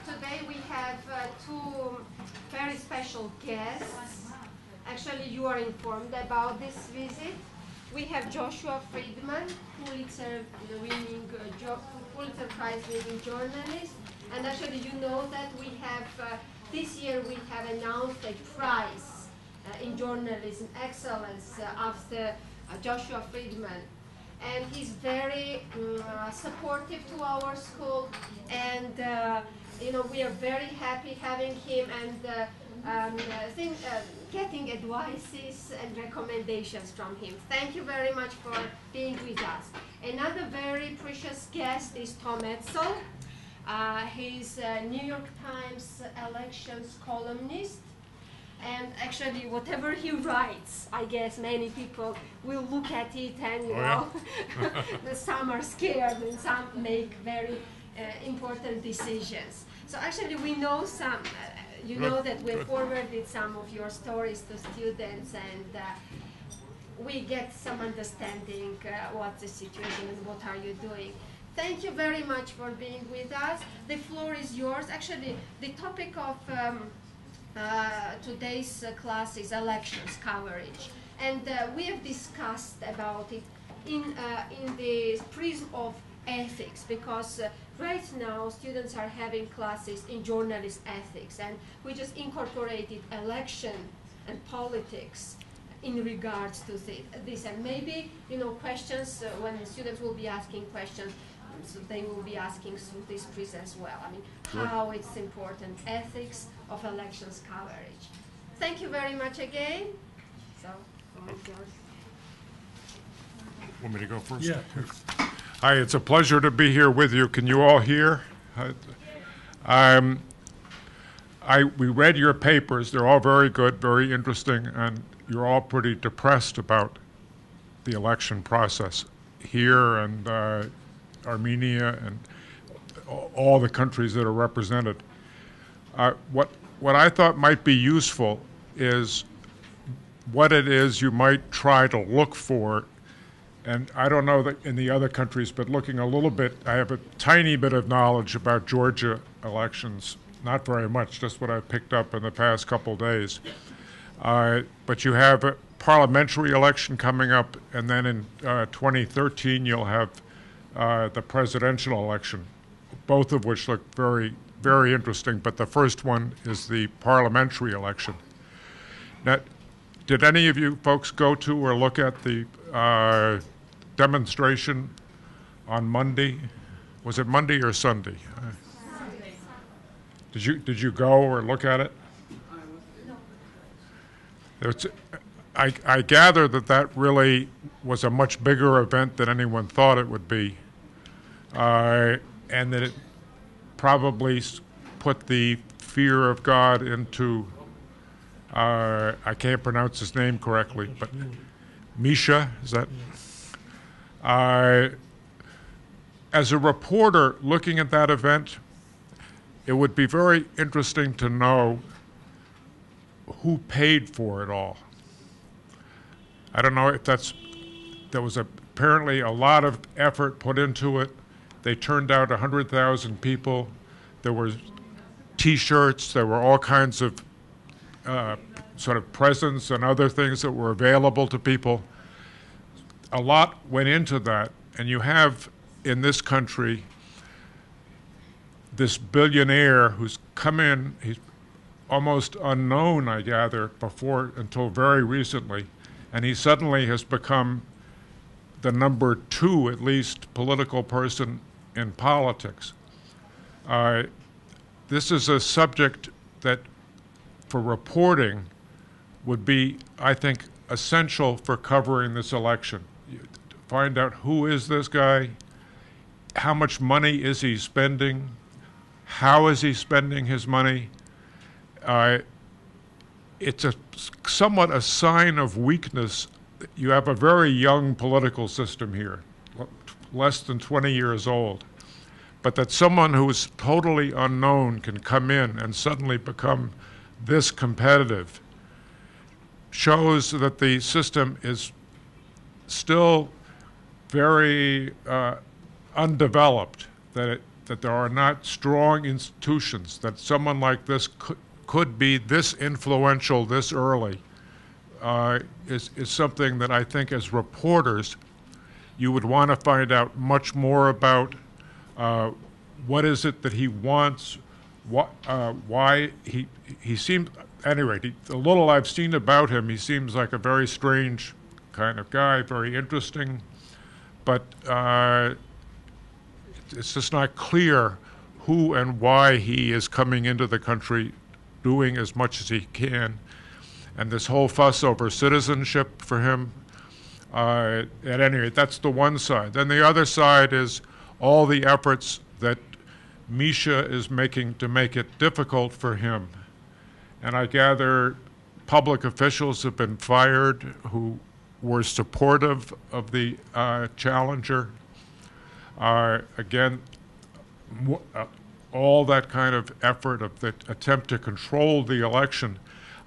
Today we have two very special guests. Actually, you are informed about this visit. We have Joshua Friedman, Pulitzer Prize winning journalist. And actually, you know that we have, this year we have announced a prize in journalism excellence after Joshua Friedman. And he's very supportive to our school, and we are very happy having him and getting advices and recommendations from him. Thank you very much for being with us. Another very precious guest is Tom Edsall. He's a New York Times elections columnist. And actually, whatever he writes, I guess many people will look at it and, some are scared and some make very important decisions. So actually, we know some, that we forwarded some of your stories to students, and we get some understanding what's the situation and what are you doing. Thank you very much for being with us. The floor is yours. Actually, the topic of today's class is elections coverage, and we have discussed about it in the prism of ethics, because right now students are having classes in journalist ethics, and we just incorporated election and politics in regards to this, and maybe questions when the students will be asking questions. So they will be asking through this prism as well. I mean, how it's important, ethics of elections coverage. Thank you very much again. So, want me to go first? Yeah. Hi, it's a pleasure to be here with you. Can you all hear? We read your papers. They're all very good, very interesting, and you're all pretty depressed about the election process here and Armenia and all the countries that are represented. What I thought might be useful is what it is you might try to look for, and I don't know that in the other countries, but looking a little bit, I have a tiny bit of knowledge about Georgia elections, not very much, just what I picked up in the past couple days. But you have a parliamentary election coming up, and then in 2013 you'll have the presidential election, both of which look very, very interesting, but the first one is the parliamentary election. Now, did any of you folks go to or look at the demonstration on Monday? Was it Monday or Sunday? Sunday. Did you go or look at it? No. I gather that really was a much bigger event than anyone thought it would be, and that it probably put the fear of God into, I can't pronounce his name correctly, but Misha, is that? As a reporter looking at that event, it would be very interesting to know who paid for it all. I don't know if there was apparently a lot of effort put into it. They turned out 100,000 people. There were T-shirts. There were all kinds of sort of presents and other things that were available to people. A lot went into that, and you have in this country this billionaire who's come in. He's almost unknown, I gather, until very recently. And he suddenly has become the number 2, at least, political person in politics. This is a subject that, for reporting, would be, I think, essential for covering this election. Find out who is this guy, how much money is he spending, how is he spending his money. It's somewhat a sign of weakness. You have a very young political system here, less than 20 years old, but that someone who is totally unknown can come in and suddenly become this competitive shows that the system is still very undeveloped, that that there are not strong institutions, that someone like this could be this influential this early, is something that I think as reporters you would want to find out much more about. What is it that he wants? Why he seems, anyway, the little I've seen about him, he seems like a very strange kind of guy, very interesting, but it's just not clear who and why he is coming into the country doing as much as he can. And this whole fuss over citizenship for him, at any rate, that's the one side. Then the other side is all the efforts that Misha is making to make it difficult for him. And I gather public officials have been fired who were supportive of the challenger. Again, all that kind of effort of the attempt to control the election.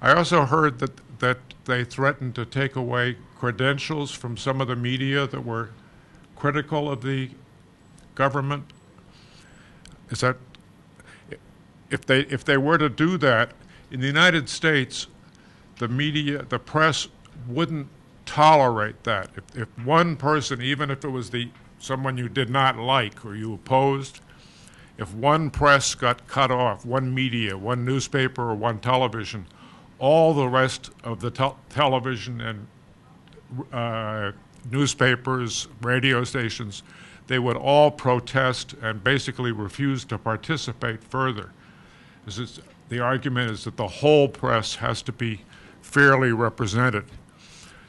I also heard that they threatened to take away credentials from some of the media that were critical of the government. Is that, if they were to do that, in the United States, the media, the press wouldn't tolerate that. If one person, even if it was someone you did not like or you opposed, if one press got cut off, one media, one newspaper or one television, all the rest of the television and newspapers, radio stations, they would all protest and basically refuse to participate further. The argument is that the whole press has to be fairly represented.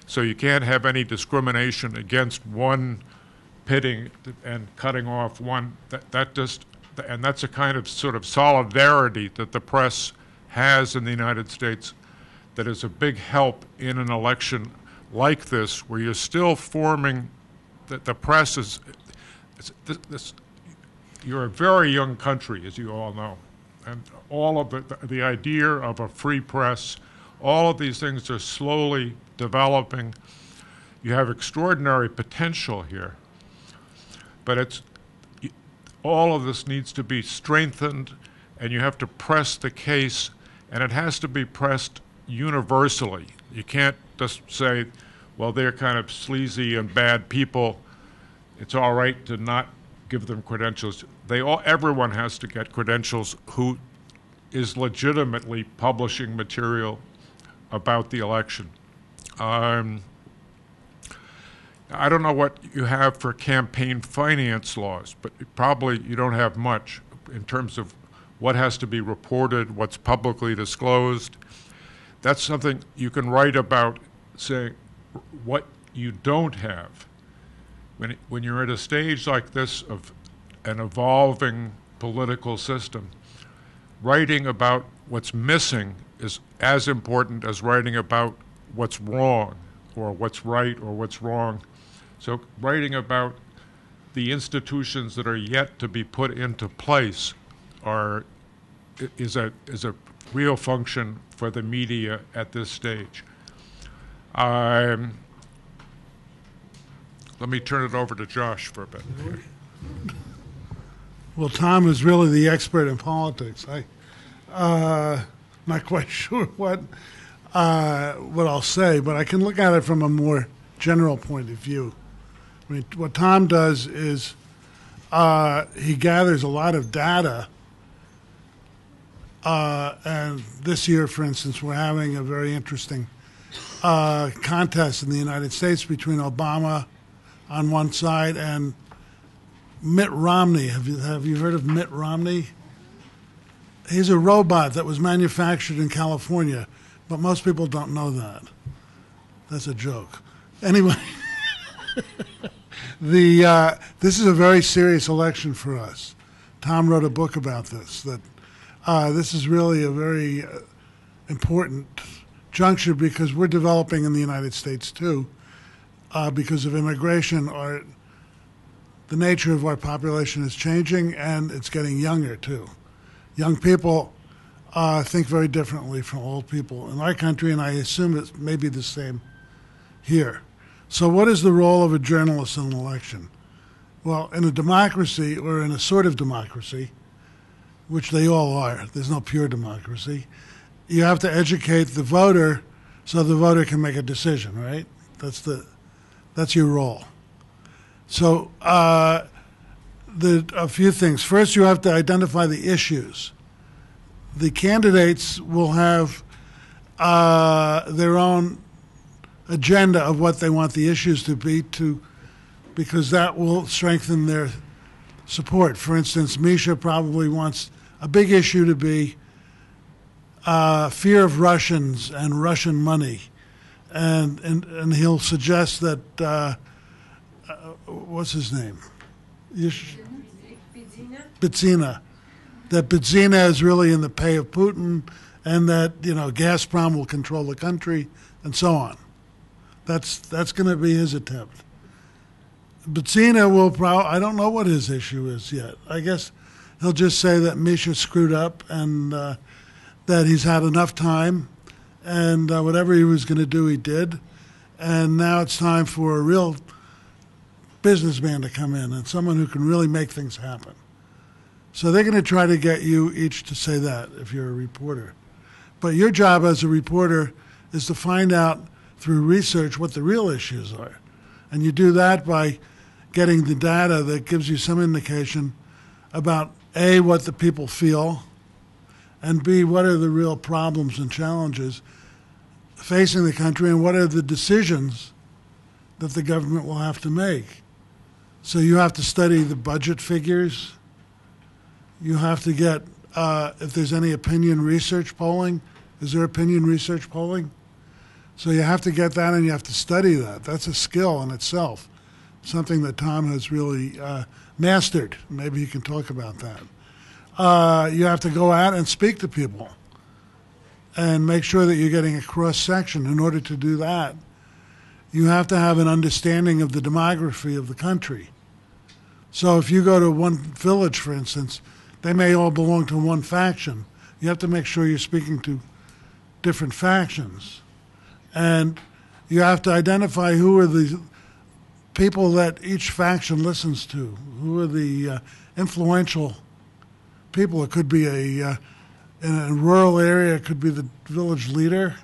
So you can't have any discrimination against one pitting and cutting off one. And that's a kind of sort of solidarity that the press has in the United States that is a big help in an election like this, where you're still forming, the press is, you're a very young country, as you all know. And all of the idea of a free press, all of these things are slowly developing. You have extraordinary potential here. But all of this needs to be strengthened, and you have to press the case, and it has to be pressed universally. You can't just say, well, they're kind of sleazy and bad people. It's all right to not give them credentials. Everyone has to get credentials who is legitimately publishing material about the election. I don't know what you have for campaign finance laws, but probably you don't have much in terms of what has to be reported, what's publicly disclosed. That's something you can write about, saying what you don't have. When you're at a stage like this of an evolving political system, writing about what's missing is as important as writing about what's wrong or what's right or what's wrong. So writing about the institutions that are yet to be put into place is a real function for the media at this stage. Let me turn it over to Josh for a bit. Well, Tom is really the expert in politics. I'm not quite sure what I'll say, but I can look at it from a more general point of view. I mean, what Tom does is he gathers a lot of data, and this year, for instance, we're having a very interesting contest in the United States between Obama on one side and Mitt Romney. Have you heard of Mitt Romney? He's a robot that was manufactured in California, but most people don't know that. That's a joke. Anyway, this is a very serious election for us. Tom wrote a book about this, that this is really a very important juncture because we're developing in the United States too, because of immigration. The nature of our population is changing, and it's getting younger too. Young people think very differently from old people in our country, and I assume it may be the same here. So what is the role of a journalist in an election? Well, in a democracy, or in a sort of democracy, which they all are, there's no pure democracy, you have to educate the voter so the voter can make a decision, right? That's your role. So a few things. First, you have to identify the issues. The candidates will have their own agenda of what they want the issues to be, because that will strengthen their support. For instance, Misha probably wants a big issue to be fear of Russians and Russian money, and he'll suggest that what's his name? Bitsina. That Bitsina is really in the pay of Putin, and that Gazprom will control the country, and so on. That's going to be his attempt. Bitsina will I don't know what his issue is yet. I guess he'll just say that Misha screwed up and that he's had enough time, and whatever he was going to do, he did. And now it's time for a real businessman to come in and someone who can really make things happen. So they're going to try to get you each to say that if you're a reporter. But your job as a reporter is to find out through research what the real issues are. And you do that by getting the data that gives you some indication about A, what the people feel, and B, what are the real problems and challenges facing the country, and what are the decisions that the government will have to make. So you have to study the budget figures. You have to get, if there's any opinion research polling. Is there opinion research polling? So you have to get that, and you have to study that. That's a skill in itself, something that Tom has really mastered. Maybe he can talk about that. You have to go out and speak to people and make sure that you're getting a cross-section. In order to do that, you have to have an understanding of the demography of the country. So if you go to one village, for instance, they may all belong to one faction. You have to make sure you're speaking to different factions. And you have to identify who are the people that each faction listens to, who are the influential people. It could be in a rural area, it could be the village leader.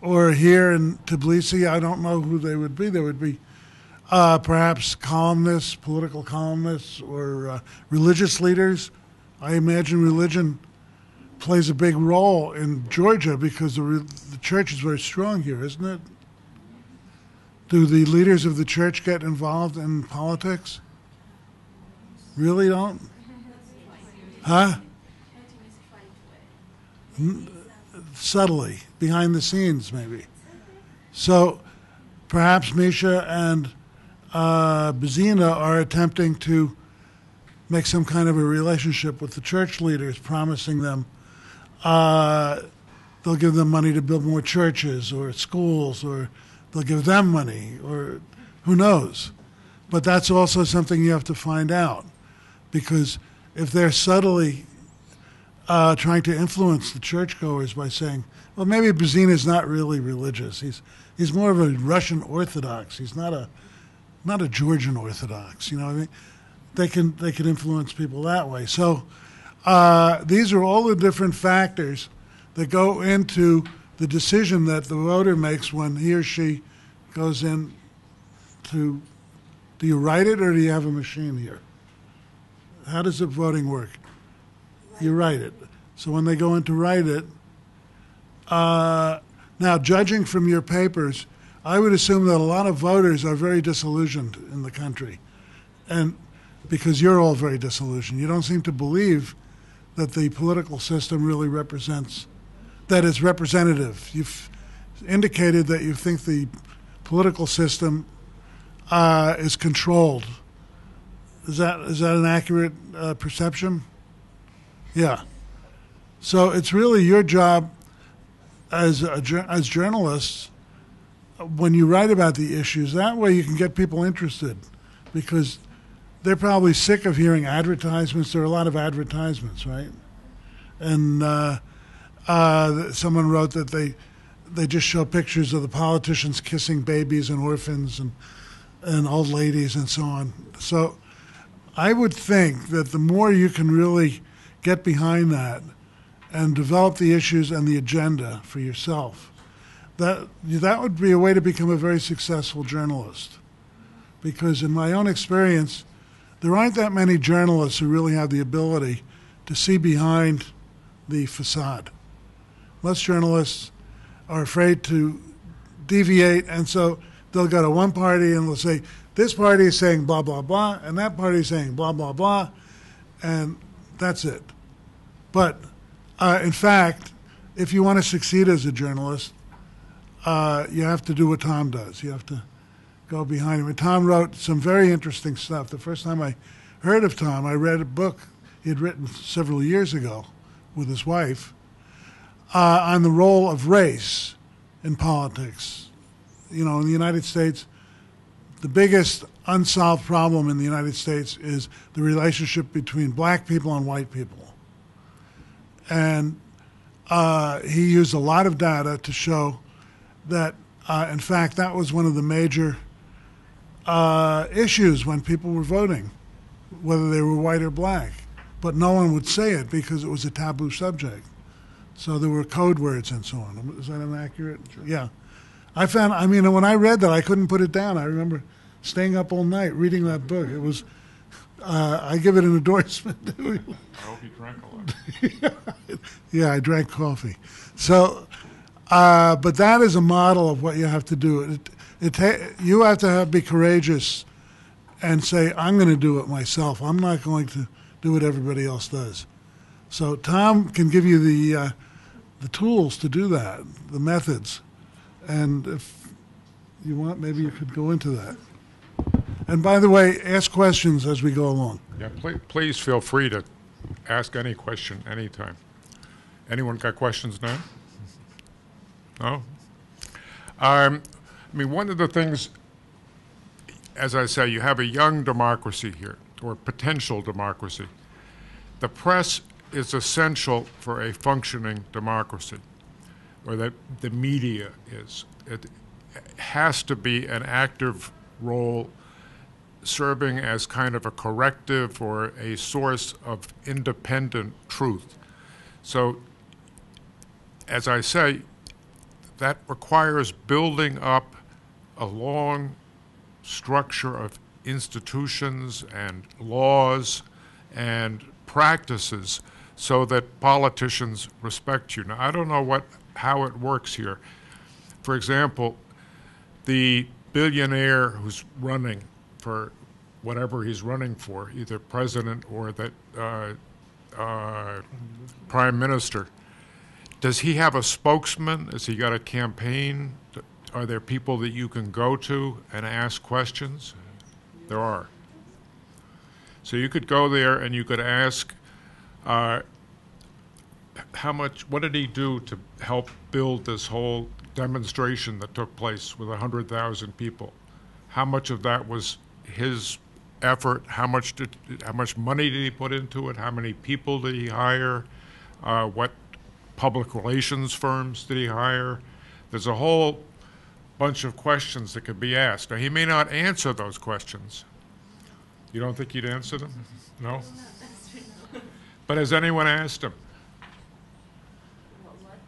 Or here in Tbilisi, I don't know who they would be. There would be perhaps columnists, political columnists, or religious leaders. I imagine religion plays a big role in Georgia because the church is very strong here, isn't it? Do the leaders of the church get involved in politics? Really don't? Huh? Subtly, behind the scenes, maybe. So perhaps Misha and Bitsina are attempting to make some kind of a relationship with the church leaders, promising them they'll give them money to build more churches or schools, or they'll give them money, or who knows. But that's also something you have to find out, because if they're subtly trying to influence the churchgoers by saying, well, maybe Bitsina is not really religious. He's more of a Russian Orthodox. He's not a Georgian Orthodox. You know what I mean? They can influence people that way. So these are all the different factors that go into the decision that the voter makes when he or she goes in to. Do you write it, or do you have a machine here? How does the voting work? You write it. So when they go in to write it, now judging from your papers, I would assume that a lot of voters are very disillusioned in the country, and because you're all very disillusioned. You don't seem to believe that the political system really represents, that it's representative. You've indicated that you think the political system is controlled. Is that an accurate perception? Yeah. So it's really your job as journalists, when you write about the issues, that way you can get people interested, because they're probably sick of hearing advertisements. There are a lot of advertisements, right? And someone wrote that they just show pictures of the politicians kissing babies and orphans and old ladies and so on. So I would think that the more you can really get behind that and develop the issues and the agenda for yourself, that would be a way to become a very successful journalist. Because in my own experience, there aren't that many journalists who really have the ability to see behind the facade. Most journalists are afraid to deviate, and so they'll go to one party and they'll say, this party is saying blah, blah, blah, and that party is saying blah, blah, blah, and that's it. But in fact, if you want to succeed as a journalist, you have to do what Tom does. You have to go behind him. And Tom wrote some very interesting stuff. The first time I heard of Tom, I read a book he had written several years ago with his wife on the role of race in politics. You know, in the United States, the biggest unsolved problem in the United States is the relationship between black people and white people. And he used a lot of data to show that, in fact, that was one of the major issues when people were voting, whether they were white or black. But no one would say it because it was a taboo subject. So there were code words and so on. Is that inaccurate? Yeah. When I read that, I couldn't put it down. I remember staying up all night reading that book. It was, I give it an endorsement. I hope you drank a lot. Yeah, I drank coffee. So, but that is a model of what you have to do. You have to be courageous and say, I'm going to do it myself. I'm not going to do what everybody else does. So Tom can give you the tools to do that, the methods. And if you want, maybe you could go into that. And by the way, ask questions as we go along. Yeah, please feel free to ask any question anytime. Anyone got questions now? No? One of the things, as I say, you have a young democracy here, or potential democracy. The press is essential for a functioning democracy, or that the media is. It has to be an active role serving as kind of a corrective or a source of independent truth. So, as I say, that requires building up a long structure of institutions and laws and practices so that politicians respect you. Now, I don't know how it works here. For example, the billionaire who's running for whatever he's running for, either president or the prime minister, does he have a spokesman? Has he got a campaign? Are there people that you can go to and ask questions? There are. So you could go there and you could ask, what did he do to help build this whole demonstration that took place with 100,000 people? How much of that was his effort? How much money did he put into it? How many people did he hire? What public relations firms did he hire? There's a whole bunch of questions that could be asked. Now, he may not answer those questions. You don't think he'd answer them? No? But has anyone asked him?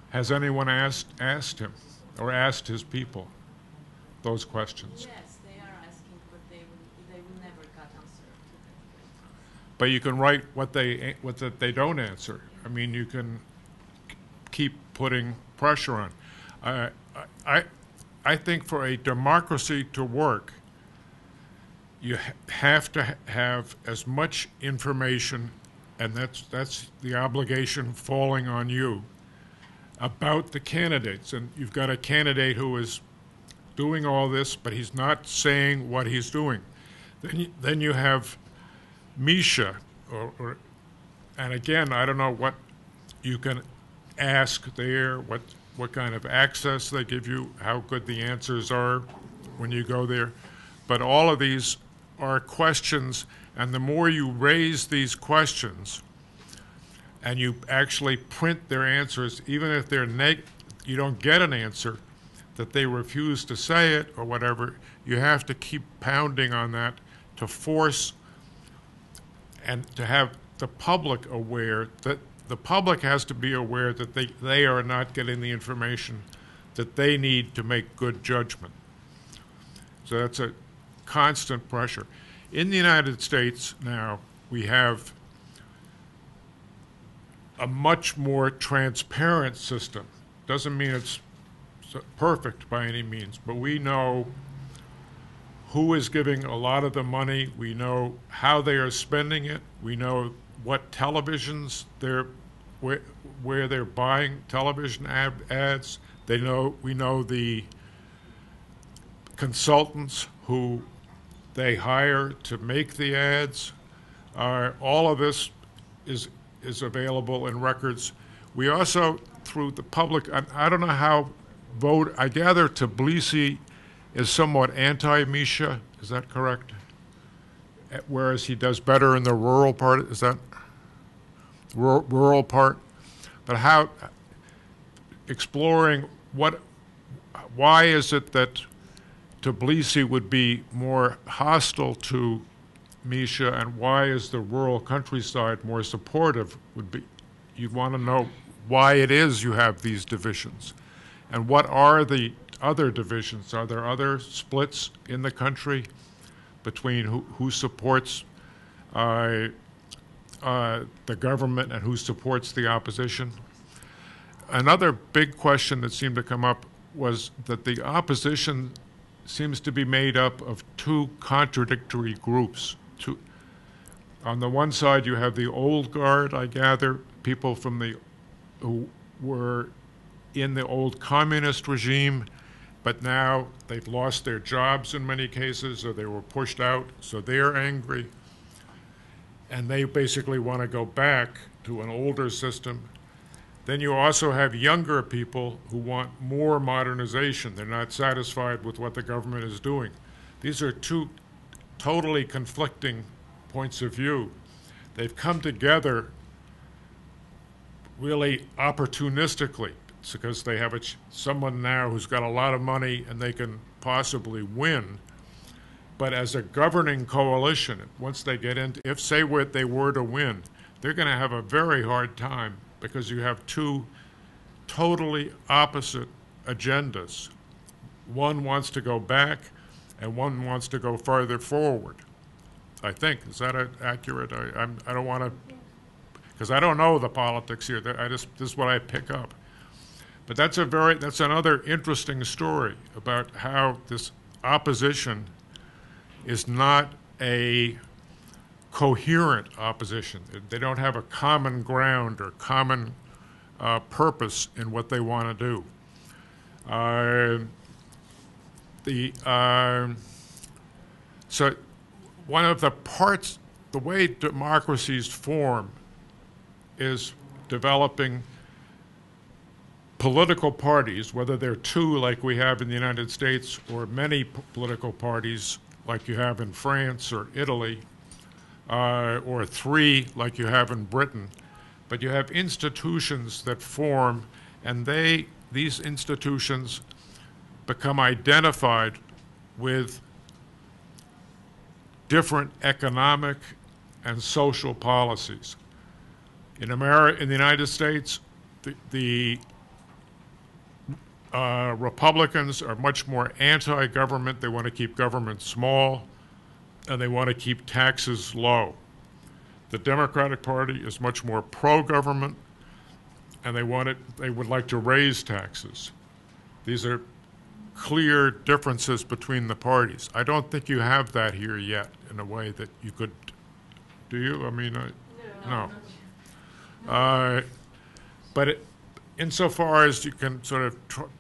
Has anyone asked him or asked his people those questions? Yes, they are asking, but they will never get answered. But you can write what they don't answer. I mean, you can keep putting pressure on. I think for a democracy to work, you have to have as much information, and that's the obligation falling on you, about the candidates. And you've got a candidate who is doing all this, but he's not saying what he's doing. Then you have Misha, and again, I don't know what you can ask there, what kind of access they give you, how good the answers are when you go there. But all of these are questions, and the more you raise these questions and you actually print their answers, even if they're you don't get an answer, that they refuse to say it or whatever, you have to keep pounding on that to force and to have the public aware that the public has to be aware that they are not getting the information that they need to make good judgment. So that's a constant pressure. In the United States now, we have a much more transparent system. Doesn't mean it's perfect by any means, but we know who is giving a lot of the money. We know how they are spending it. We know what televisions where they're buying television ads. We know the consultants who they hire to make the ads. All of this is available in records. We also, through the public, I don't know how I gather Tbilisi is somewhat anti-Misha, is that correct? Whereas he does better in the rural part, is that rural part? But how, exploring why is it that Tbilisi would be more hostile to Misha, and why is the rural countryside more supportive? You'd want to know why it is you have these divisions, and what are the other divisions? Are there other splits in the country between who supports the government and who supports the opposition? Another big question that seemed to come up was that the opposition seems to be made up of two contradictory groups. On the one side, you have the old guard, I gather, people who were in the old communist regime, but now they've lost their jobs in many cases, or they were pushed out, so they're angry. And they basically want to go back to an older system. Then you also have younger people who want more modernization. They're not satisfied with what the government is doing. These are two totally conflicting points of view. They've come together really opportunistically. It's because they have someone now who's got a lot of money and they can possibly win. But as a governing coalition, once they get into, if say what they were to win, they're going to have a very hard time because you have two totally opposite agendas. One wants to go back and one wants to go farther forward. I think, is that accurate? I don't want to, because I don't know the politics here. This is what I pick up. But that's another interesting story about how this opposition is not a coherent opposition. They don't have a common ground or common purpose in what they want to do. So one of the parts, the way democracies form is developing political parties, whether they're two like we have in the United States or many political parties like you have in France or Italy, or three like you have in Britain. But you have institutions that form, and these institutions become identified with different economic and social policies. In the United States, the Republicans are much more anti-government. They want to keep government small, and they want to keep taxes low. The Democratic Party is much more pro-government, and they would like to raise taxes. These are clear differences between the parties. I don't think you have that here yet in a way that you could. Do you? I mean, no. But insofar as you can sort of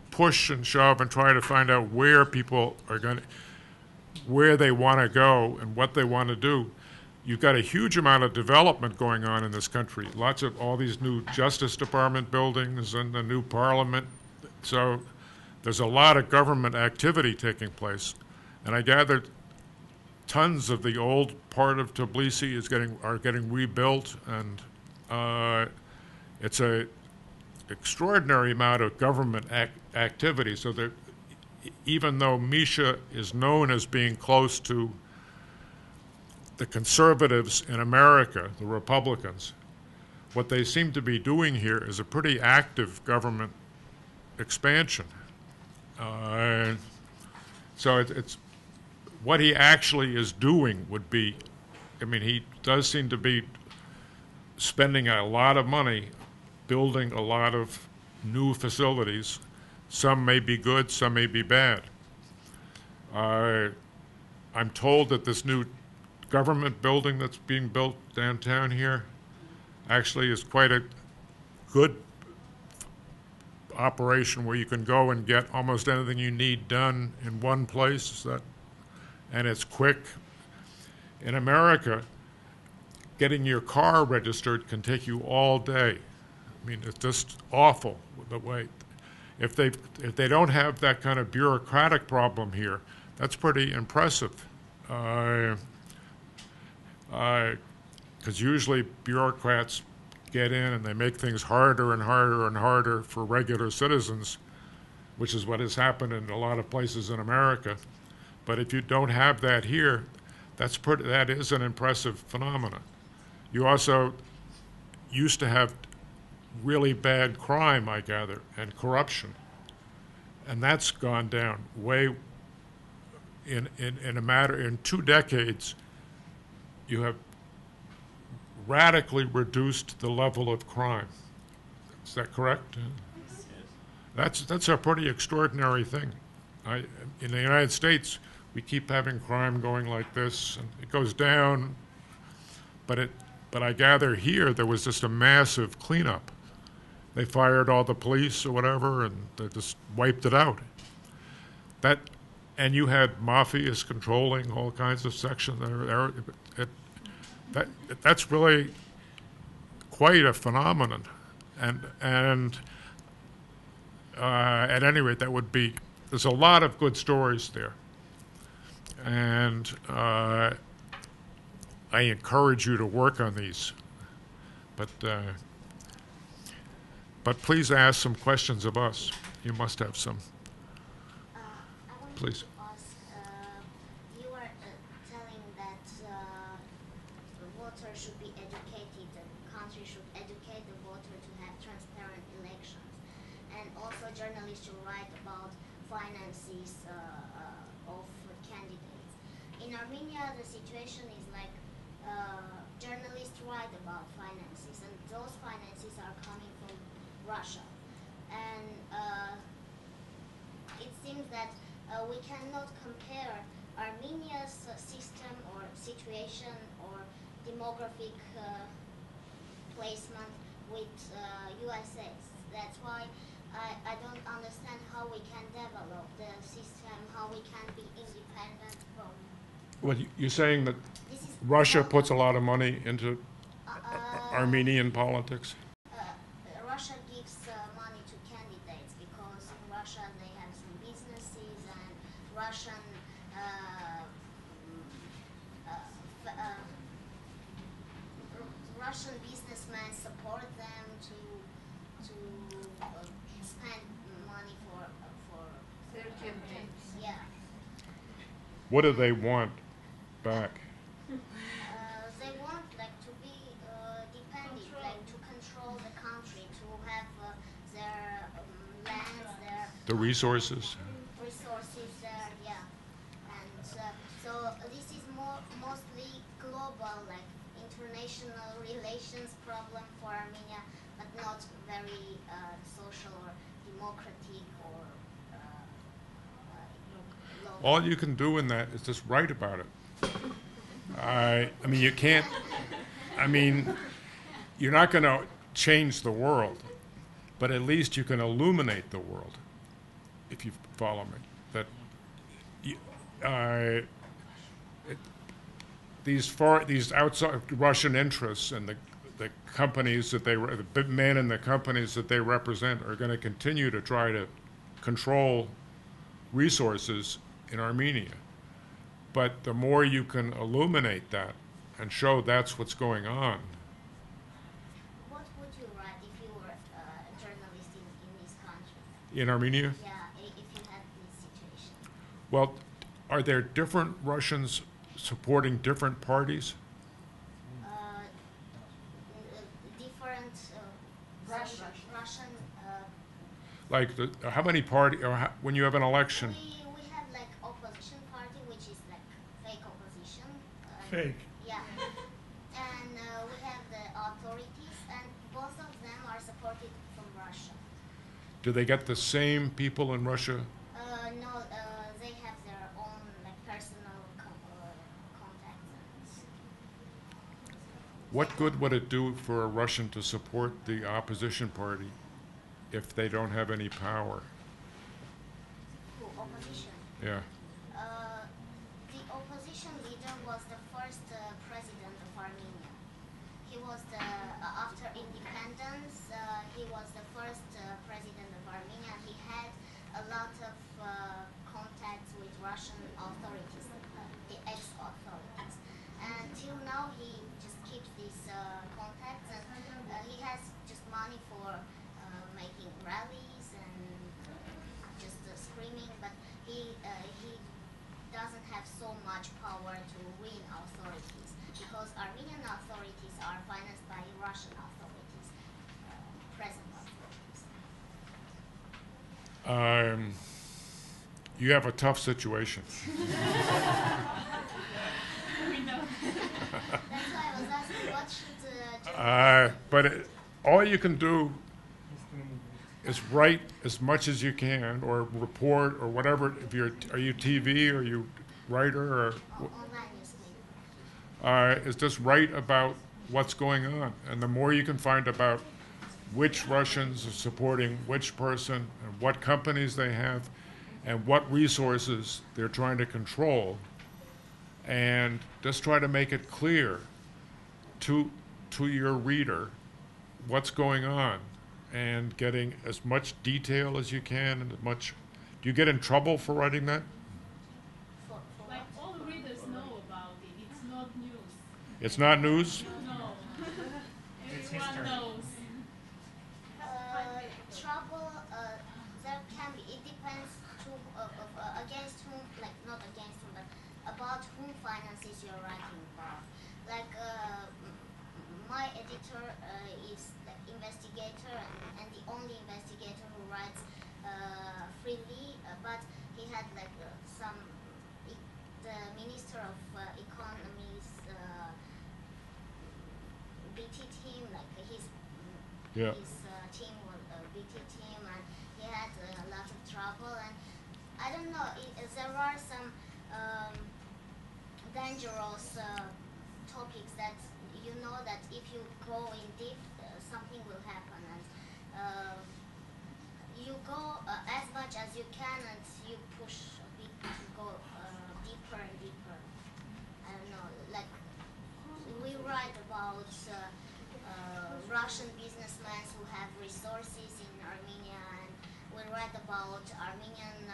push and shove and try to find out where people are where they want to go and what they want to do, you've got a huge amount of development going on in this country. Lots of all these new Justice Department buildings and the new parliament. So there's a lot of government activity taking place. And I gather tons of the old part of Tbilisi are getting rebuilt, and it's a extraordinary amount of government activity. So that even though Misha is known as being close to the conservatives in America, the Republicans, what they seem to be doing here is a pretty active government expansion. So it's what he actually is doing would be, I mean, he does seem to be spending a lot of money building a lot of new facilities. Some may be good, some may be bad. I'm told that this new government building that's being built downtown here actually is quite a good operation where you can go and get almost anything you need done in one place, and it's quick. In America, getting your car registered can take you all day. I mean, it's just awful the way. If they don't have that kind of bureaucratic problem here, that's pretty impressive. Because usually bureaucrats get in and they make things harder and harder and harder for regular citizens, which is what has happened in a lot of places in America. But if you don't have that here, that is an impressive phenomenon. You also used to have really bad crime, I gather, and corruption, and that's gone down way. In 2 decades, you have radically reduced the level of crime. Is that correct? That's a pretty extraordinary thing. In the United States, we keep having crime going like this, and it goes down, but I gather here there was just a massive cleanup. They fired all the police or whatever, and they just wiped it out. And you had mafias controlling all kinds of sections. That's really quite a phenomenon, and at any rate, there's a lot of good stories there, and I encourage you to work on these, but please ask some questions of us. You must have some. Please. You were telling that the voter should be educated, the country should educate the voter to have transparent elections. And also journalists should write about finances of candidates. In Armenia, the situation is like journalists write about finances, and those finances are coming from Russia. And it seems that we cannot compare Armenia's system or situation or demographic placement with USA's. That's why I don't understand how we can develop the system, how we can be independent from. Well, you're saying that Russia puts a lot of money into Armenian politics? Russia gives money to candidates because in Russia they have some businesses, and Russian businessmen support them to spend money for Their campaigns. Yeah. What do they want back? They want to be dependent, to control the country, to have their lands, The resources? Resources there, yeah. And so this is mostly global, international relations problem for Armenia, but not very social or democratic or local. All you can do in that is just write about it. I mean, you can't, you're not going to change the world, but at least you can illuminate the world, if you follow me. That these outside Russian interests and the companies that the big men in the companies that they represent are going to continue to try to control resources in Armenia. But the more you can illuminate that and show that's what's going on. What would you write if you were a journalist in this country? In Armenia? Yeah, if you had this situation. Well, are there different Russians supporting different parties? Different Russian. Like, how many when you have an election? We have like opposition party, which is like fake opposition. Fake. Yeah. And we have the authorities, and both of them are supported from Russia. Do they get the same people in Russia? No, they have their own like personal contacts. What good would it do for a Russian to support the opposition party if they don't have any power? Opposition. Yeah. The opposition leader was the first president of Armenia. He was the after independence. He was the first president of Armenia. He had a lot of contacts with Russian authorities, the ex-authorities. And till now, he just keeps these contacts, and he has just money for making rallies and just screaming, but he doesn't have so much power to win authorities, because Armenian authorities are financed by Russian authorities, present authorities. You have a tough situation. That's why I was asking, what should But all you can do is write as much as you can, or report, or whatever. If are you TV, or you writer, or online newspaper? is just write about what's going on, and the more you can find about which Russians are supporting which person, and what companies they have, and what resources they're trying to control, and just try to make it clear to your reader what's going on, and getting as much detail as you can, and as much. Do you get in trouble for writing that? Like all readers know about it. It's not news. It's not news? No. Everyone knows. Trouble, there can be, it depends against whom, like not against whom, but about whom finances you're writing about. Like my editor is the investigator, and the only investigator who writes freely, but he had like the Minister of Economy's BT team, like his team was a BT team, and he had a lot of trouble, and I don't know, there are some dangerous topics that you know that if you go in deep, something will happen, and you go as much as you can, and you push a bit to go deeper and deeper. I don't know, like we write about Russian businessmen who have resources in Armenia, and we write about Armenian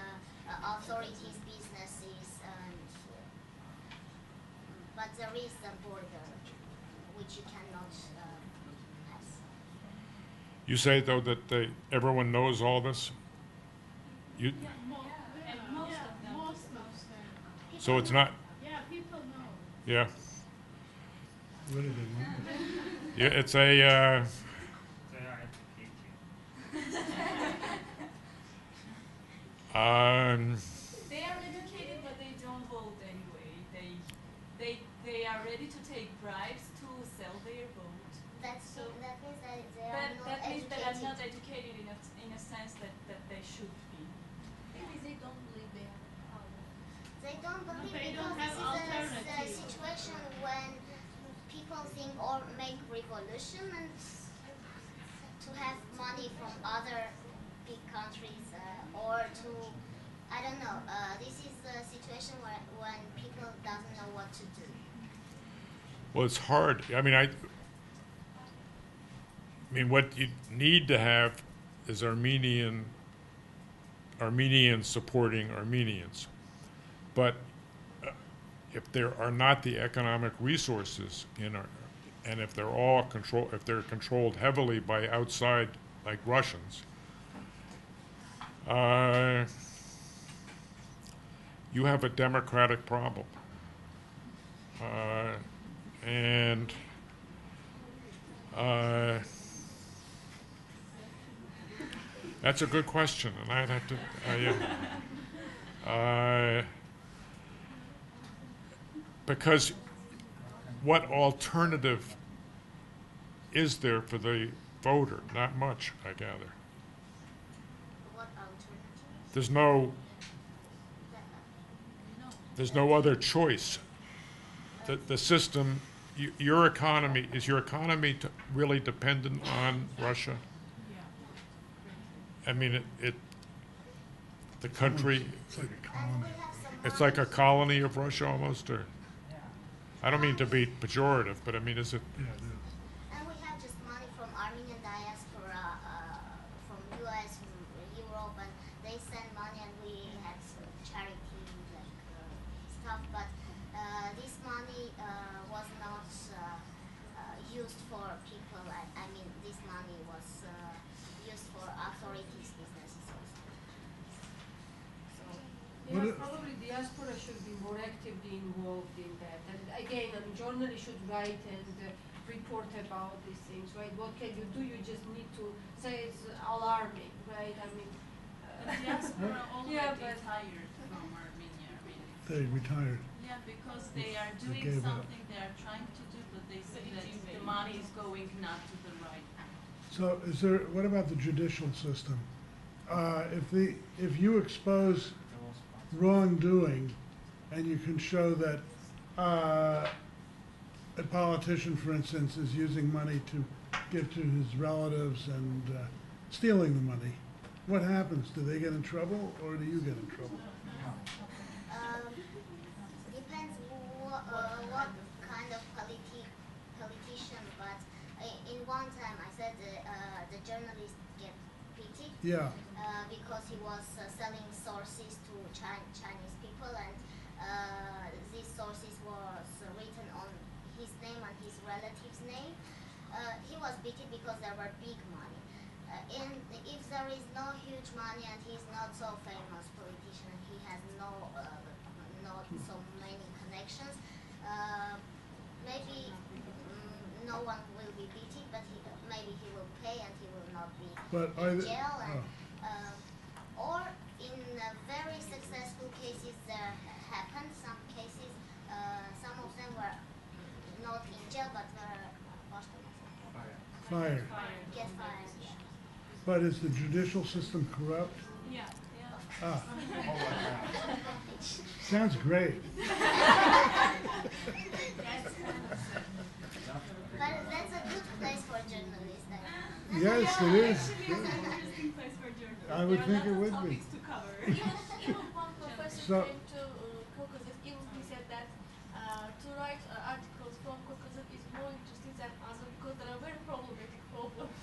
authorities' businesses, and but there is a border which you cannot pass. You say, though, that everyone knows all this? You, Most of them. so it's not, Yeah, people know. yeah. What do they want? Yeah, it's a, They are They are educated, but they don't vote anyway. They are ready to take bribes to sell their vote. That means that they are not That means they are educated. not educated in a sense that they should be. Maybe they don't believe they have power. They don't believe They because don't have this is a alternative. situation when people think or make revolution and to have money from other big countries or to, I don't know, this is a situation when people doesn't know what to do. well, it's hard. I mean, what you need to have is Armenians supporting Armenians. But if there are not the economic resources and if they're controlled heavily by outside, like Russians, you have a democratic problem. And that's a good question, and I'd have to. Because what alternative is there for the voter? Not much, I gather. What alternative? There's no other choice. The system, your economy, is your economy really dependent on Russia? I mean, the country, It's like a And colony. we have some it's like a money- colony of Russia almost, or? I don't mean to be pejorative, but I mean, is it? Yeah, it is. And we have just money from Armenian diaspora, from US, from Europe, and they send money, and we had some charity stuff. But this money was not used for people. I mean, this money was used for authorities' businesses also. So. What Yeah, it- probably diaspora should be more actively involved in that. And again, I mean, journalists should write and report about these things, right? What can you do? You just need to say it's alarming, right? I mean, The diaspora already Yeah, but- retired from Armenia, really. They retired. Yeah, because they are They doing gave up. something they are trying to do, but they say that the money is going not to the right. So what about the judicial system? If you expose wrongdoing and you can show that a politician, for instance, is using money to give to his relatives and stealing the money, what happens? Do they get in trouble or do you get in trouble? Depends what kind of politician, but in one time I said the journalist get pitied Yeah, because he was selling sources to Chinese people, and these sources was written on his name and his relative's name. He was beaten because there were big money. And if there is no huge money and he's not so famous politician, and he has not so many connections, maybe no one will be beaten, but maybe he will pay and he will not be but in jail. And, or in very successful cases, there happened some cases. Some of them were not in jail, but were fired. get fired. Yeah. But is the judicial system corrupt? Yeah, yeah. Ah. Sounds great. But that's a good place for journalists. Yes, it is. Actually, it's an interesting place for journalists. I would There are think lots it of would be. topics to cover. Even one professor So- came to Caucasus, even he said that to write articles from Caucasus is more interesting than other because there are very problematic problems.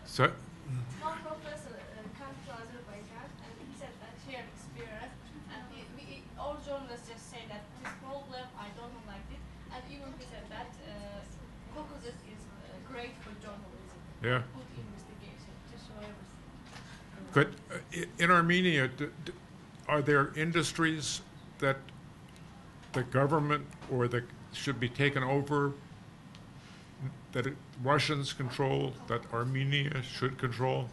So, One professor came to Azerbaijan and he said that he had experience and all journalists just say that this problem, I don't like it, and even he said that Caucasus is great for journalism. yeah. Good investigation to show everything. But in Armenia, are there industries that the government or that should be taken over, that Russians control, that Armenia should control?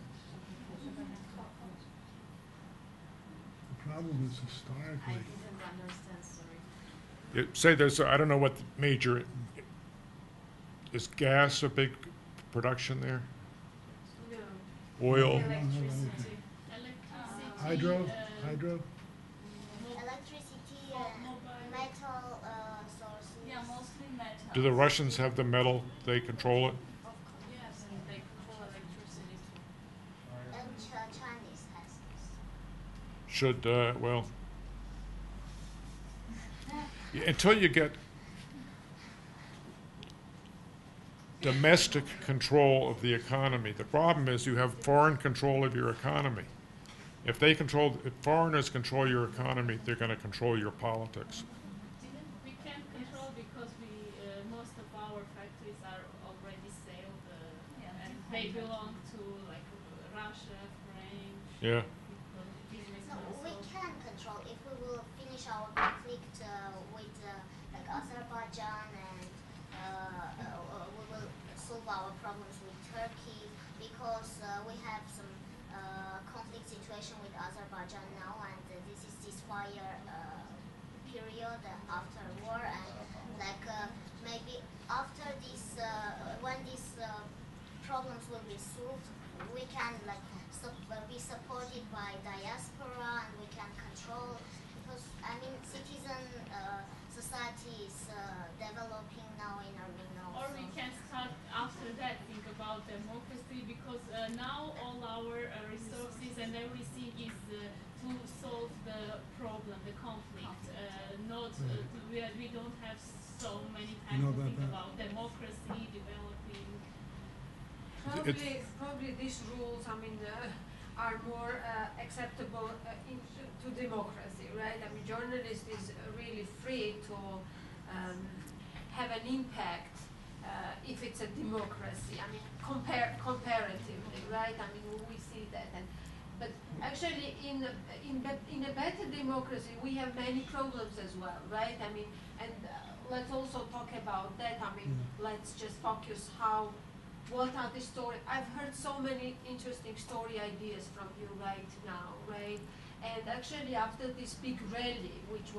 The problem is I historically. didn't understand, sorry. Say there's, I don't know what the major, is gas a big production there? no. Oil? Electricity. Hydro? Uh, Hydro? Electricity, Mobile. metal sources. Yeah, mostly metal. Do the Russians have the metal? They control it? Yes, and they control electricity too. And Chinese has this. Should, well, until you get domestic control of the economy, the problem is you have foreign control of your economy. If foreigners control your economy, they're going to control your politics. We can't control because most of our factories are already sailed and they belong to like Russia, French. Yeah. People, business No, we also. can control if we will finish our conflict with like Azerbaijan Azerbaijan, and we will solve our problems with Turkey, because we have some conflict situation with Azerbaijan now, and this is ceasefire period after war, and like maybe after this, when these problems will be solved, we can like be supported by diaspora, and we can control, because I mean citizen society is developing now in Armenia. Or we can start after that, think about democracy, because now all our resources and everything is to solve the problem, the conflict. Not we don't have so many time to think about democracy, developing. Probably these rules, I mean, are more acceptable to democracy, right? I mean, journalist is really free to have an impact if it's a democracy. I mean, comparatively, right? I mean, we see that. But actually, in a better democracy, we have many problems as well, right? I mean, and let's also talk about that. I mean, let's just focus what are the stories? I've heard so many interesting story ideas from you right now, right? And actually, after this big rally, which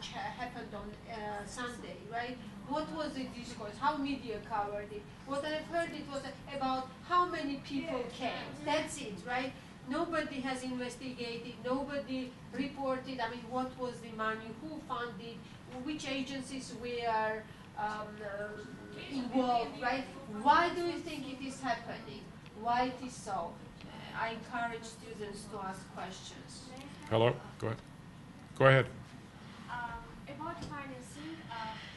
happened on Sunday, right? What was the discourse? How media covered it? What I've heard, it was about how many people came. That's it, right? Nobody has investigated. Nobody reported. I mean, what was the money? Who funded? Which agencies were involved, right? Why do you think it is happening? Why it is so? I encourage students to ask questions. Hello, go ahead. Go ahead. About financing,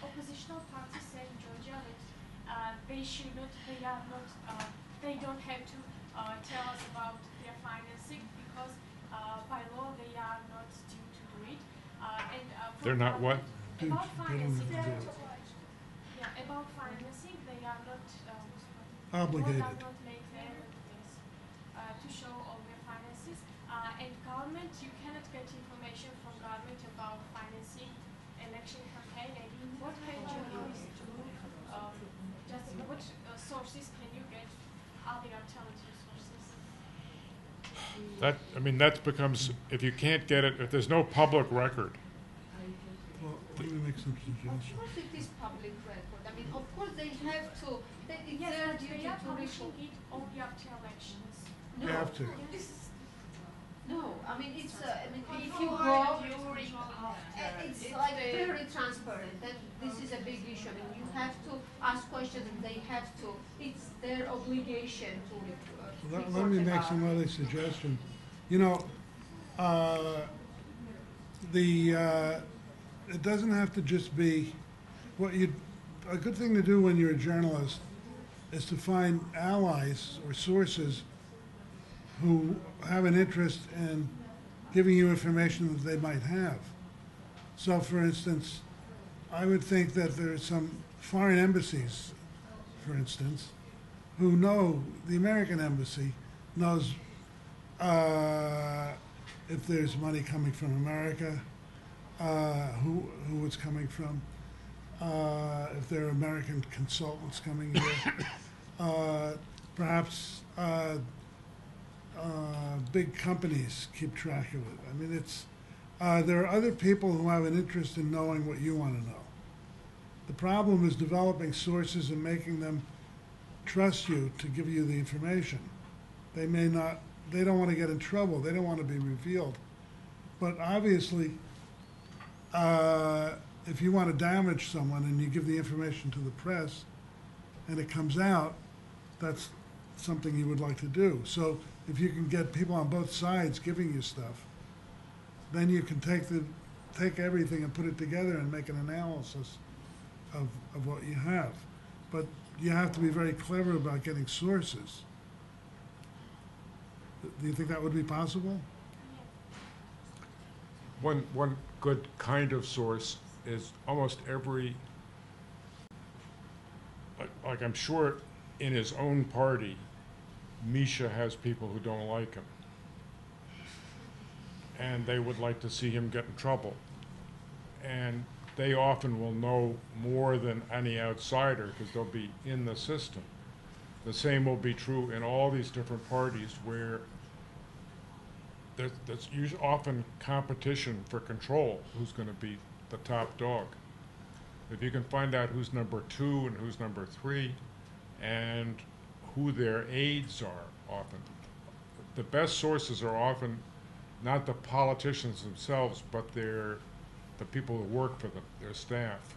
oppositional parties say in Georgia that they don't have to tell us about their financing, because by law they are not due to do it. They're not what? About financing. About financing, they are not Obligated. Law does not make them to show all their finances. And government, you cannot get information from government about financing election campaign. And what can journalists do? Just what sources can you get? Other alternative sources? That becomes, if you can't get it, if there's no public record. Well, let me make some Of suggestions. course it is public record. I mean, of course they have to, it's Yes, their but duty they are to publishing report. it only after elections. No, You have to. no, I mean, it's, I mean, if you go, it's like very transparent, and this is a big issue. I mean, you have to ask questions, and they have to, it's their obligation to report. Let me make some other suggestions. You know, it doesn't have to just be a good thing to do when you're a journalist is to find allies or sources who have an interest in giving you information that they might have. So, for instance, I would think that there are some foreign embassies, for instance, who know, the American embassy knows if there's money coming from America, who it's coming from, if there are American consultants coming here. Perhaps big companies keep track of it. I mean, there are other people who have an interest in knowing what you want to know. The problem is developing sources and making them trust you to give you the information. They don't want to get in trouble. They don't want to be revealed. But obviously, if you want to damage someone and you give the information to the press and it comes out, that's something you would like to do. So if you can get people on both sides giving you stuff, then you can take everything and put it together and make an analysis of what you have. But you have to be very clever about getting sources. Do you think that would be possible? One good kind of source is almost every, like I'm sure in his own party, Misha has people who don't like him. And they would like to see him get in trouble. And they often will know more than any outsider because they'll be in the system. The same will be true in all these different parties where there's usually often competition for control, who's going to be the top dog. If you can find out who's number 2 and who's number 3 and who their aides are often, the best sources are often not the politicians themselves, but the people who work for them, their staff.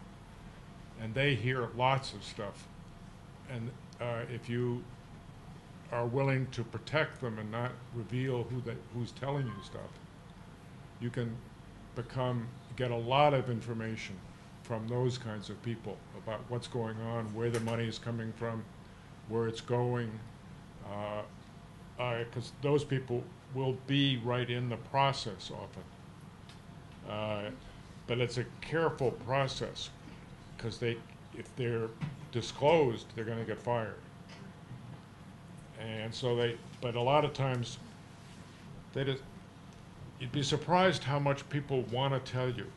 And they hear lots of stuff. And if you are willing to protect them and not reveal who's telling you stuff, you can get a lot of information from those kinds of people about what's going on, where the money is coming from, where it's going, because those people will be right in the process often. But it's a careful process, because if they're disclosed, they're going to get fired. And so but a lot of times, you'd be surprised how much people want to tell you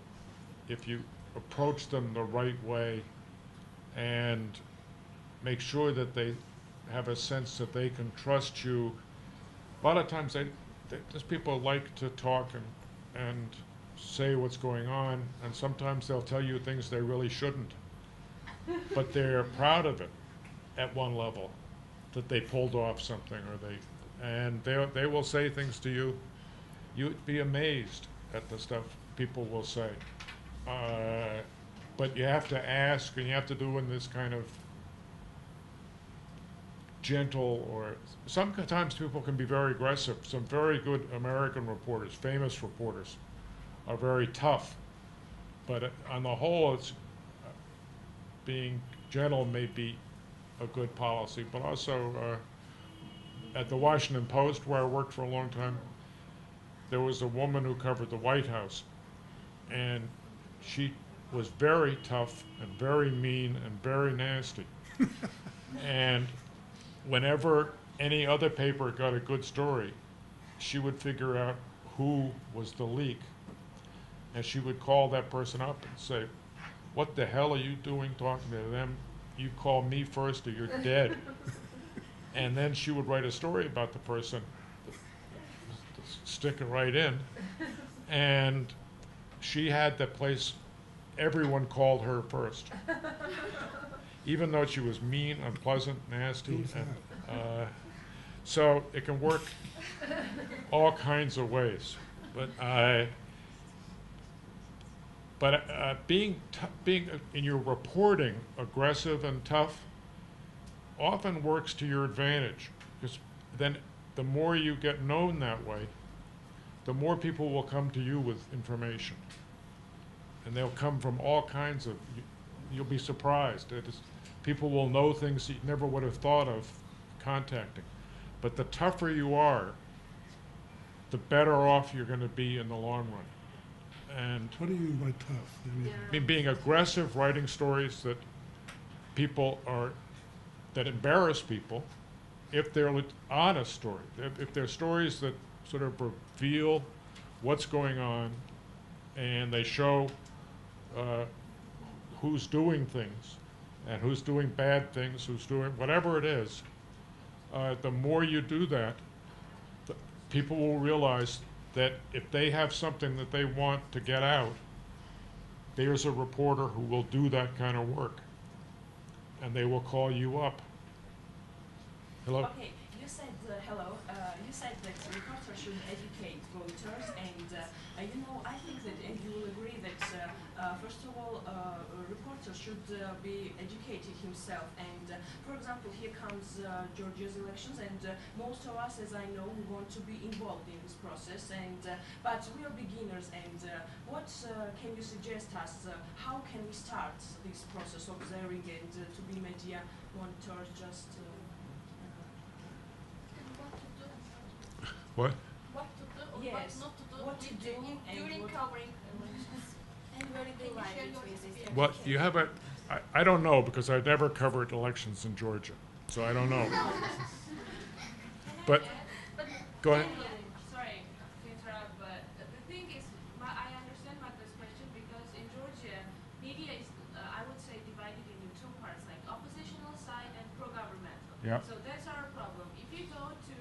if you approach them the right way and make sure that they have a sense that they can trust you. A lot of times, these people like to talk and say what's going on, and sometimes they'll tell you things they really shouldn't. But they're proud of it at one level, that they pulled off something, and they will say things to you. You'd be amazed at the stuff people will say. But you have to ask, and you have to do in this kind of gentle, or sometimes people can be very aggressive. Some very good American reporters, famous reporters, are very tough. But on the whole, it's being gentle may be a good policy. But also at the Washington Post, where I worked for a long time, there was a woman who covered the White House, and she was very tough and very mean and very nasty. And whenever any other paper got a good story, she would figure out who was the leak, and she would call that person up and say, "What the hell are you doing talking to them? You call me first or you're dead." And then she would write a story about the person, stick it right in, and she had the place, everyone called her first. Even though she was mean, unpleasant, nasty. And, so it can work all kinds of ways. But being in your reporting aggressive and tough often works to your advantage, because then the more you get known that way, the more people will come to you with information. And they'll come from all kinds of, you'll be surprised. People will know things you never would have thought of contacting. But the tougher you are, the better off you're going to be in the long run. And What do you mean by tough? I mean, being aggressive, writing stories that that embarrass people, if they're honest stories, if they're stories that sort of reveal what's going on, and they show who's doing things, and who's doing bad things, who's doing whatever it is, the more you do that, people will realize that if they have something that they want to get out, there's a reporter who will do that kind of work, and they will call you up. Hello? Okay, you said, hello, you said that reporters should educate voters, and I think that, and you will agree that, first of all, reporters should be educated himself, and for example, here comes Georgia's elections, and most of us, as I know, we want to be involved in this process, and but we are beginners, and what can you suggest us, how can we start this process of observing and to be media monitors, just What? What to do or Yes, what not to do what to do and during what- covering elections. And where do you Can you lie share your between these experience? What, you have I don't know, because I've never covered elections in Georgia, so I don't know. But, go ahead. Sorry to interrupt, but the thing is, I understand Martha's question because in Georgia, Yeah. So that's our problem. If you go to,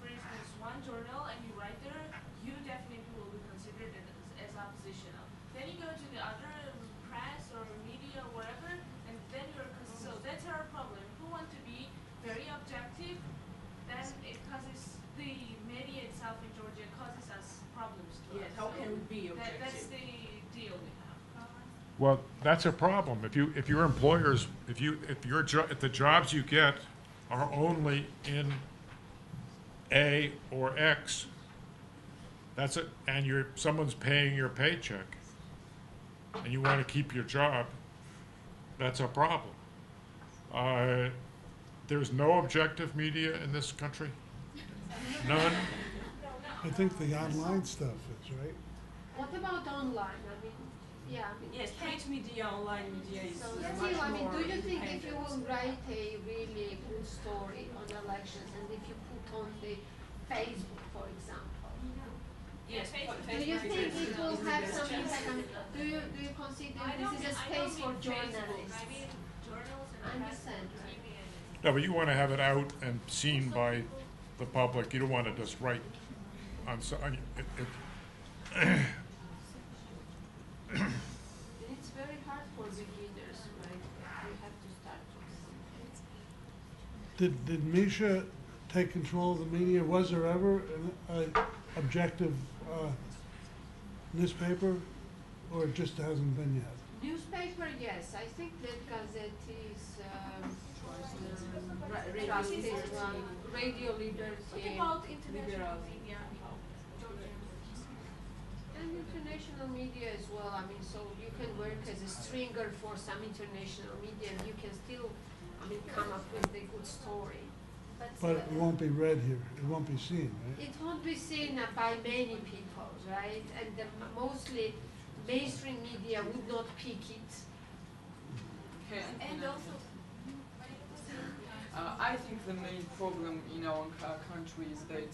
for instance, one journal and you write there, you definitely will be considered as oppositional. Then you go to the other press or media or wherever, and then you're so that's our problem. If we want to be very objective, then it causes the media itself in Georgia causes us problems to Yes, us. how So can we be objective? that's the deal we have. Well, that's a problem. If your employers, if the jobs you get are only in A or X, that's it, and someone's paying your paycheck, and you want to keep your job, that's a problem. There's no objective media in this country? None? I think the online stuff is, right? What about online? I mean, yeah. I mean, Yes, print media, online media is so much still, I mean, more do you think if you independent. will write a really good story on elections and if you put on the Facebook, for example, Yes, do you think it will have some impact? I mean, do you consider this is a space for journalists? I mean journals I and press understand. and TV and No, but you want to have it out and seen by the public. You don't want to just write on, It's very hard for beginners, right? You have to start from Did Misha take control of the media? Was there ever an objective newspaper, or it just hasn't been yet? newspaper, yes. I think that Gazette is Radio trusted Liberty. one. Radio Liberty. What about international Liberal. media? And international media as well. I mean, so you can work as a stringer for some international media, and you can still, I mean, come up with a good story. But it won't be read here. It won't be seen, right? It won't be seen by many people, right? And mostly mainstream media would not pick it. Okay. And also, I think the main problem in our country is that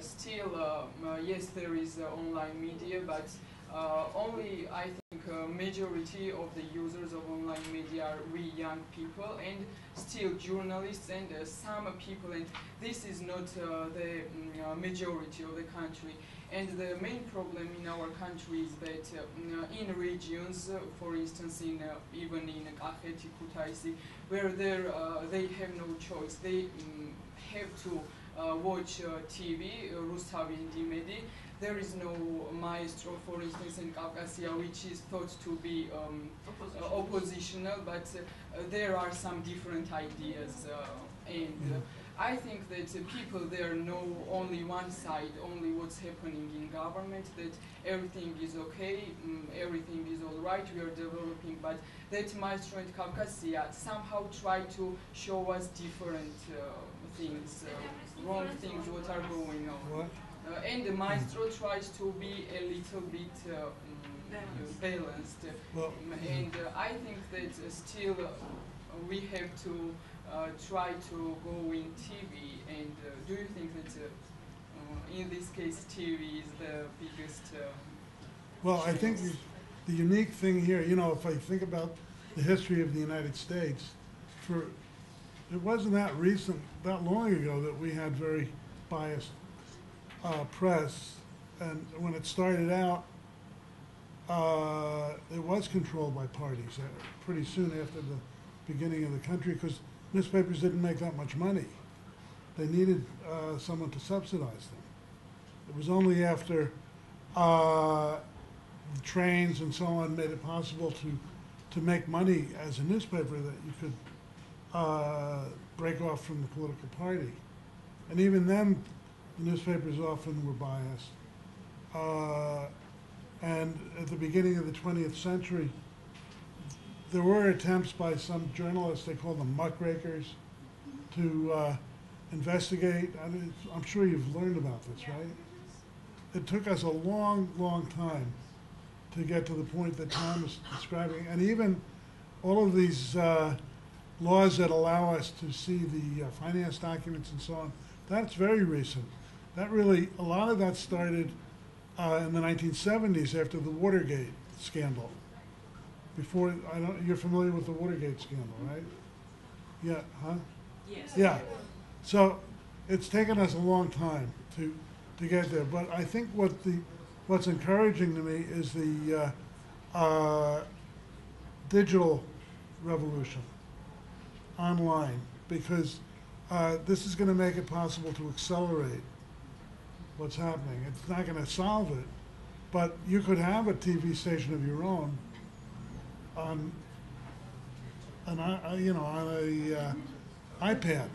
still, yes, there is online media, but only I think majority of the users of online media are we young people and still journalists and some people, and this is not the majority of the country. And the main problem in our country is that in regions, for instance, even in Caucasus, Kutaisi, where they have no choice, they have to watch TV, Rustavi Dimedi. There is no maestro, for instance, in Caucasus, which is thought to be oppositional, but there are some different ideas. And I think that people there know only one side, only what's happening in government, that everything is okay, everything is all right, we are developing, but that maestro and Caucasia somehow try to show us different things, wrong things, what are going on. What? And the maestro tries to be a little bit balanced. Well, And I think that still we have to try to go in TV. And do you think that in this case TV is the biggest? Well, I think the unique thing here, you know, if I think about the history of the United States, it wasn't that long ago that we had very biased press, and when it started out, it was controlled by parties pretty soon after the beginning of the country, because newspapers didn't make that much money. They needed someone to subsidize them. It was only after the trains and so on made it possible to make money as a newspaper that you could break off from the political party. And even then, the newspapers often were biased. And at the beginning of the 20th century, there were attempts by some journalists, they called them muckrakers, to investigate. I mean, I'm sure you've learned about this, right? It took us a long, long time to get to the point that Tom is describing. And even all of these laws that allow us to see the finance documents and so on, that's very recent. That really, a lot of that started in the 1970s after the Watergate scandal. You're familiar with the Watergate scandal, right? Yeah, huh? Yes. Yeah. So it's taken us a long time to get there. But I think what's encouraging to me is the digital revolution online, because this is going to make it possible to accelerate what's happening. It's not going to solve it, but you could have a TV station of your own on an on a iPad,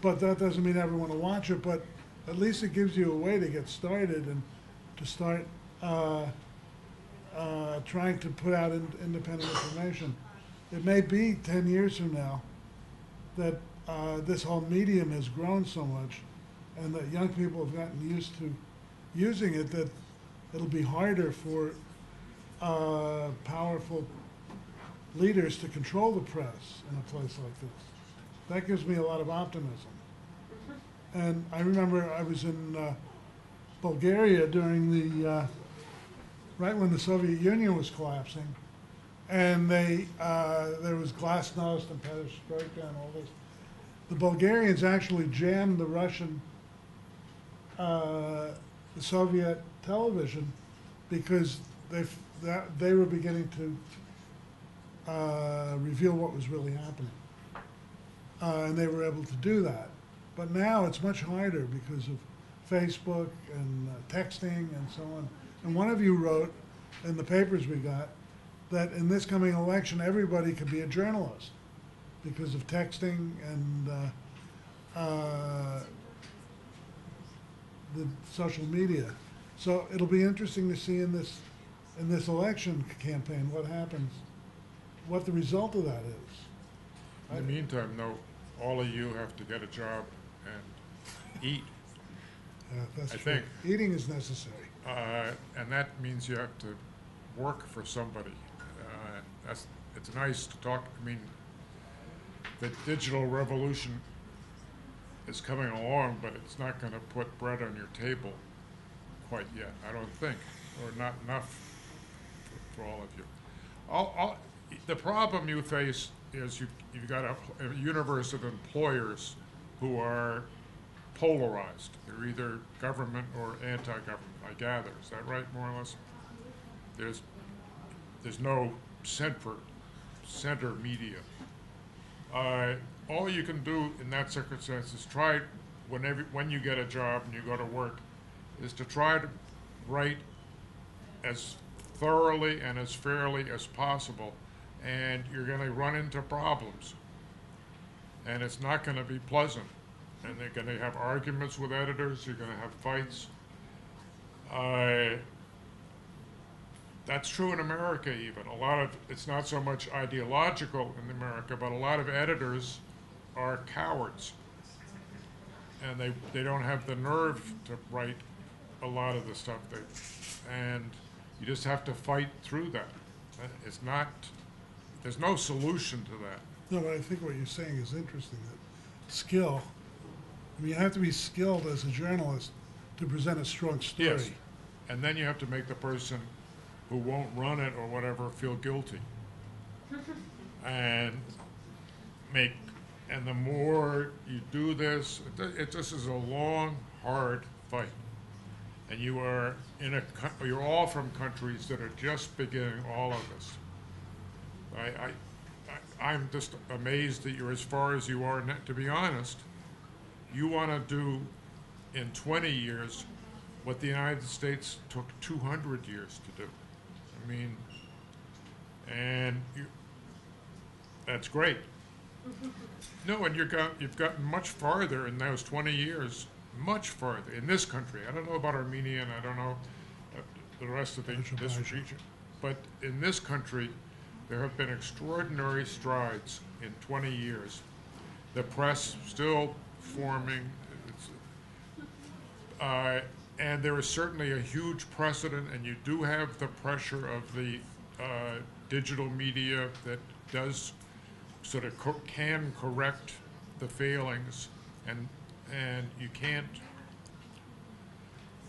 but that doesn't mean everyone will watch it. But at least it gives you a way to get started and to start trying to put out independent information. It may be 10 years from now that this whole medium has grown so much and that young people have gotten used to using it that it'll be harder for powerful leaders to control the press in a place like this. That gives me a lot of optimism. And I remember I was in Bulgaria during the right when the Soviet Union was collapsing, and there was glasnost and perestroika and all this. The Bulgarians actually jammed the Russian, the Soviet television because they were beginning to reveal what was really happening, and they were able to do that. But now it's much harder because of Facebook and texting and so on. And one of you wrote in the papers we got that in this coming election, everybody could be a journalist because of texting and the social media. So it'll be interesting to see in this election campaign what happens, what the result of that is. In the meantime, though, all of you have to get a job and eat. That's I true. think. Eating is necessary. And that means you have to work for somebody. It's nice to talk. I mean, the digital revolution is coming along, but it's not going to put bread on your table quite yet, I don't think, or not enough for all of you. The problem you face is you've got a universe of employers who are polarized. They're either government or anti-government, I gather. Is that right, more or less? There's no center media. All you can do in that circumstance is try, when you get a job and you go to work, is to try to write as thoroughly and as fairly as possible, and you're going to run into problems. And it's not going to be pleasant. And they're going to have arguments with editors, you're going to have fights. That's true in America even. It's not so much ideological in America, but a lot of editors are cowards. And they don't have the nerve to write a lot of the stuff and you just have to fight through that. There's no solution to that. No, but I think what you're saying is interesting, that skill, I mean, you have to be skilled as a journalist to present a strong story. Yes, and then you have to make the person who won't run it or whatever feel guilty. And the more you do this, this is a long, hard fight. And you're all from countries that are just beginning all of this. I'm just amazed that you're as far as you are. To be honest, you want to do in 20 years what the United States took 200 years to do. I mean, and that's great. No, and you've gotten much farther in those 20 years, much farther in this country. I don't know about Armenia, and I don't know the rest of this region, but in this country, there have been extraordinary strides in 20 years. The press still forming, and there is certainly a huge precedent, and you do have the pressure of the digital media that does sort of can correct the failings, and you can't.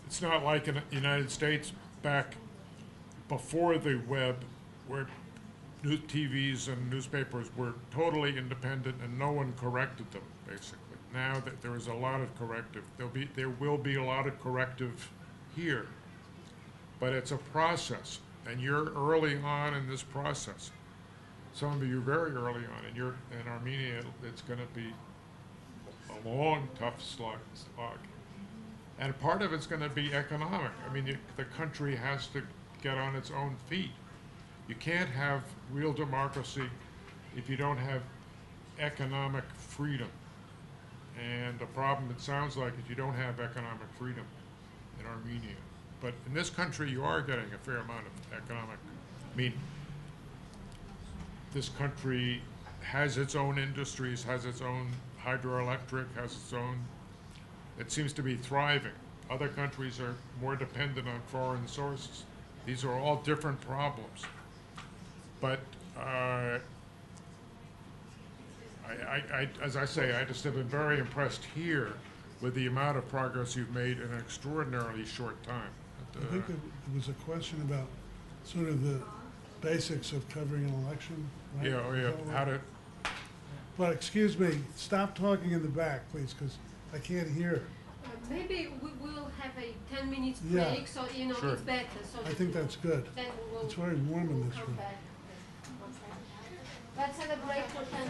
It's not like in the United States back before the web, where TVs and newspapers were totally independent and no one corrected them, basically. Now that there is a lot of corrective, there will be a lot of corrective here. But it's a process, and you're early on in this process. Some of you very early on, and in Armenia, it's going to be a long, tough slog. And part of it's going to be economic. I mean, the country has to get on its own feet. You can't have real democracy if you don't have economic freedom. And the problem, it sounds like, is you don't have economic freedom in Armenia. But in this country, you are getting a fair amount of economic. I mean, this country has its own industries, has its own hydroelectric, has its own. It seems to be thriving. Other countries are more dependent on foreign sources. These are all different problems. But as I say, I just have been very impressed here with the amount of progress you've made in an extraordinarily short time. I think there was a question about sort of the basics of covering an election. Right? Yeah, oh yeah, how to. But excuse me, stop talking in the back, please, because I can't hear. Maybe we will have a 10 minutes Yeah. break, so Sure. it's better. So I think that's good. then we will, It's very warm in we'll this come room. back. Let's have a break for 10